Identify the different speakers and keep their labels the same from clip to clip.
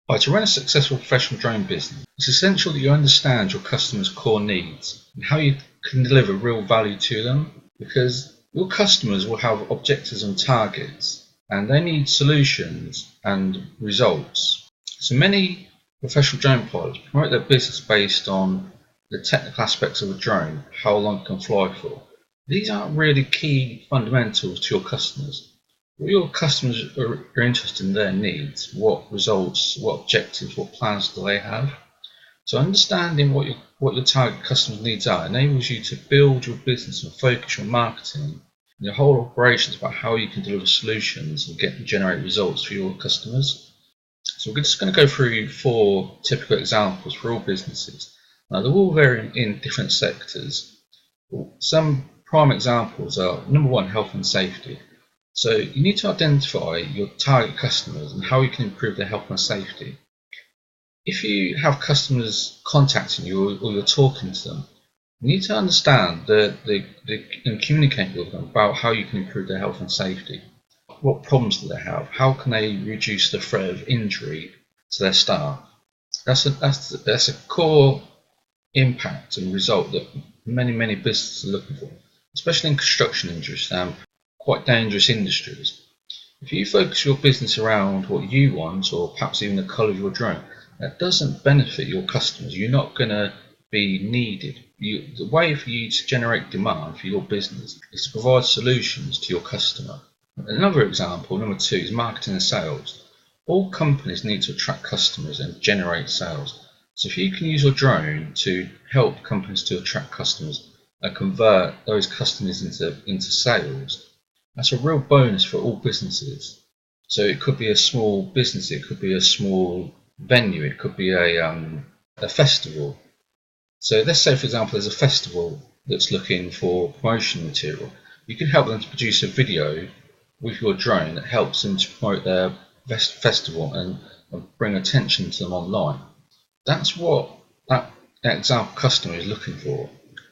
Speaker 1: Right, to run a successful professional drone business, it's essential that you understand your customers' core needs and how you can deliver real value to them, because your customers will have objectives and targets and they need solutions and results. So many professional drone pilots promote their business based on the technical aspects of a drone, how long it can fly for. These aren't really key fundamentals to your customers. What your customers are interested in their needs, what results, what objectives, what plans do they have. So understanding what your target customers' needs are enables you to build your business and focus your marketing and your whole operations about how you can deliver solutions and generate results for your customers. So we're just going to go through 4 typical examples for all businesses. Now they're all varying in different sectors. Some prime examples are number 1, health and safety. So you need to identify your target customers and how you can improve their health and safety. If you have customers contacting you or you're talking to them, you need to understand and communicate with them about how you can improve their health and safety. What problems do they have? How can they reduce the threat of injury to their staff? That's a core impact and result that many businesses are looking for, especially in construction industries. Quite dangerous industries. If you focus your business around what you want, or perhaps even the colour of your drone, that doesn't benefit your customers. You're not going to be needed. The way for you to generate demand for your business is to provide solutions to your customer. Another example, number 2, is marketing and sales. All companies need to attract customers and generate sales. So if you can use your drone to help companies to attract customers and convert those customers into sales, that's a real bonus for all businesses. So it could be a small business, it could be a small venue, it could be a festival. So let's say, for example, there's a festival that's looking for promotion material. You can help them to produce a video with your drone that helps them to promote their festival and bring attention to them online. That's what that example customer is looking for.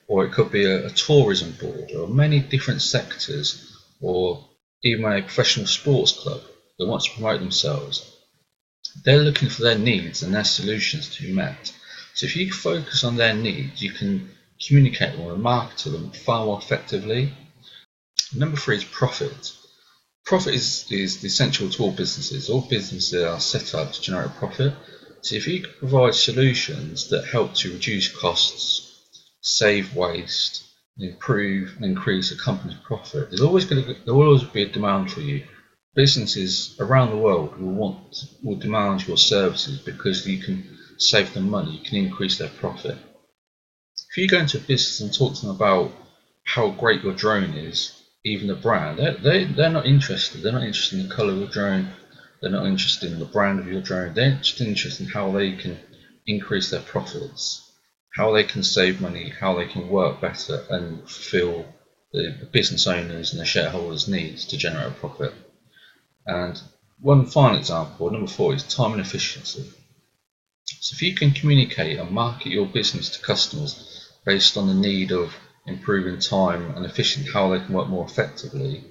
Speaker 1: Or it could be a tourism board, or many different sectors, or even a professional sports club that wants to promote themselves. They're looking for their needs and their solutions to be met. So if you focus on their needs, you can communicate with them and market to them far more effectively. Number 3 is profit. Profit is essential to all businesses. All businesses are set up to generate a profit. So if you can provide solutions that help to reduce costs, save waste, improve and increase a company's profit, there will always be a demand for you. Businesses around the world will demand your services because you can save them money, you can increase their profit. If you go into a business and talk to them about how great your drone is, even the brand, they're not interested. They're not interested in the colour of your drone, they're not interested in the brand of your drone, they're just interested in how they can increase their profits, how they can save money, how they can work better and fulfill the business owners and the shareholders' needs to generate a profit. And one final example, number 4, is time and efficiency. So if you can communicate and market your business to customers based on the need of improving time and efficiency, how they can work more effectively,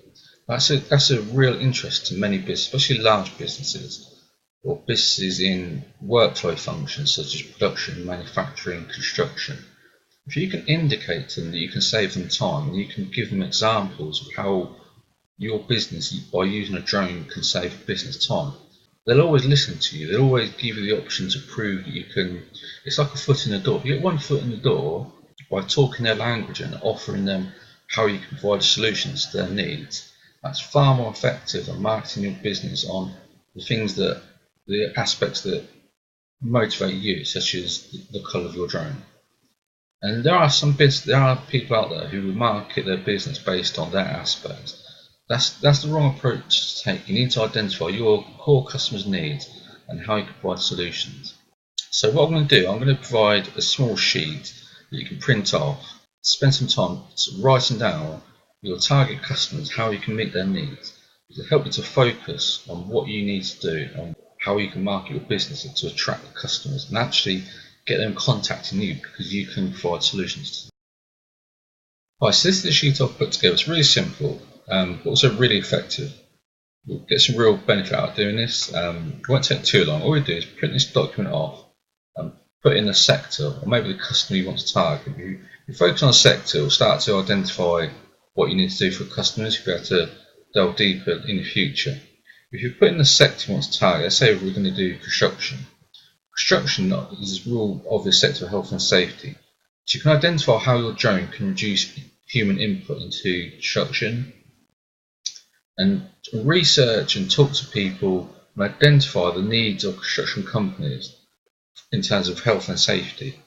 Speaker 1: that's a real interest to many businesses, especially large businesses, or businesses in workflow functions such as production, manufacturing, construction. If you can indicate to them that you can save them time, and you can give them examples of how your business, by using a drone, can save business time, they'll always listen to you. They'll always give you the option to prove that you can. It's like a foot in the door. If you get one foot in the door by talking their language and offering them how you can provide solutions to their needs, that's far more effective than marketing your business on the aspects that motivate you, such as the colour of your drone. And there are people out there who will market their business based on that aspect. That's the wrong approach to take. You need to identify your core customers' needs and how you can provide solutions. So what I'm going to do, I'm going to provide a small sheet that you can print off. Spend some time writing down your target customers, how you can meet their needs. It'll help you to focus on what you need to do and how you can market your business to attract customers and actually get them contacting you because you can provide solutions to them. Right, so this is the sheet I've put together. It's really simple, but also really effective. You'll get some real benefit out of doing this. It won't take too long. All we do is print this document off, put in a sector or maybe the customer you want to target. If you focus on a sector, it'll start to identify what you need to do for customers. You'll be able to delve deeper in the future. If you put in the sector you want to target, let's say we're going to do construction. Construction is a real obvious sector of health and safety. So you can identify how your drone can reduce human input into construction, and research and talk to people and identify the needs of construction companies in terms of health and safety.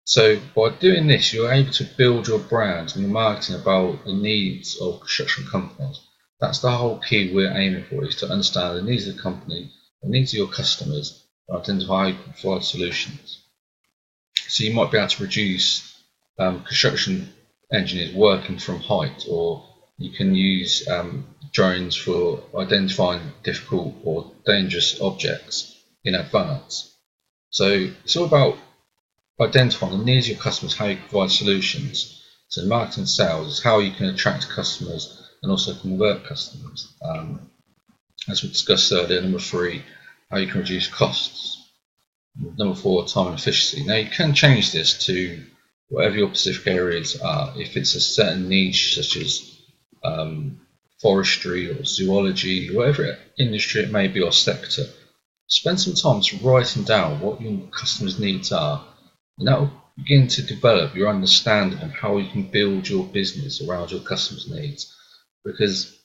Speaker 1: So by doing this, you're able to build your brand and your marketing about the needs of construction companies. That's the whole key we're aiming for, is to understand the needs of the company, the needs of your customers, and identify how you can provide solutions. So you might be able to reduce construction engineers working from height, or you can use drones for identifying difficult or dangerous objects in advance. So it's all about identifying the needs of your customers, how you can provide solutions. So marketing and sales is how you can attract customers and also convert customers. As we discussed earlier, number 3, how you can reduce costs. Number 4, time and efficiency. Now you can change this to whatever your specific areas are. If it's a certain niche such as forestry or zoology, whatever industry it may be or sector, spend some time to writing down what your customers' needs are, and that will begin to develop your understanding of how you can build your business around your customers' needs. Because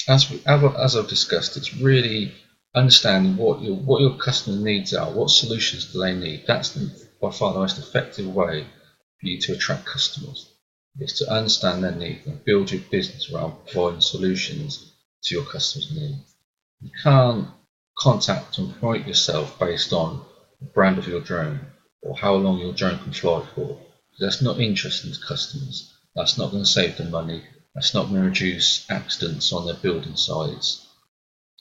Speaker 1: as I've discussed, it's really understanding what your customers' needs are, what solutions do they need. That's by far the most effective way for you to attract customers, is to understand their needs and build your business around providing solutions to your customers' needs. You can't contact and promote yourself based on the brand of your drone or how long your drone can fly for. That's not interesting to customers. That's not going to save them money. That's not going to reduce accidents on their building sites.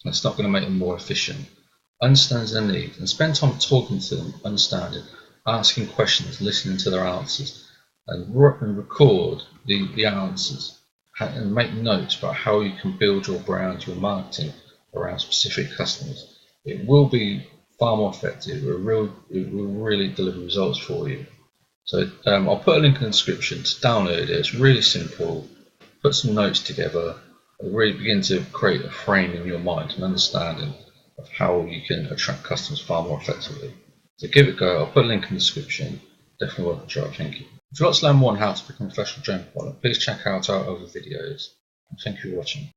Speaker 1: That's not going to make them more efficient. Understand their needs and spend time talking to them, understanding, asking questions, listening to their answers, and record the answers and make notes about how you can build your brand, your marketing around specific customers. It will be far more effective. It will really deliver results for you. So I'll put a link in the description to download it. It's really simple. Put some notes together and really begin to create a frame in your mind and understanding of how you can attract customers far more effectively. So give it a go. I'll put a link in the description. Definitely worth a try. Thank you. If you'd like to learn more on how to become a professional drone pilot, please check out our other videos. And thank you for watching.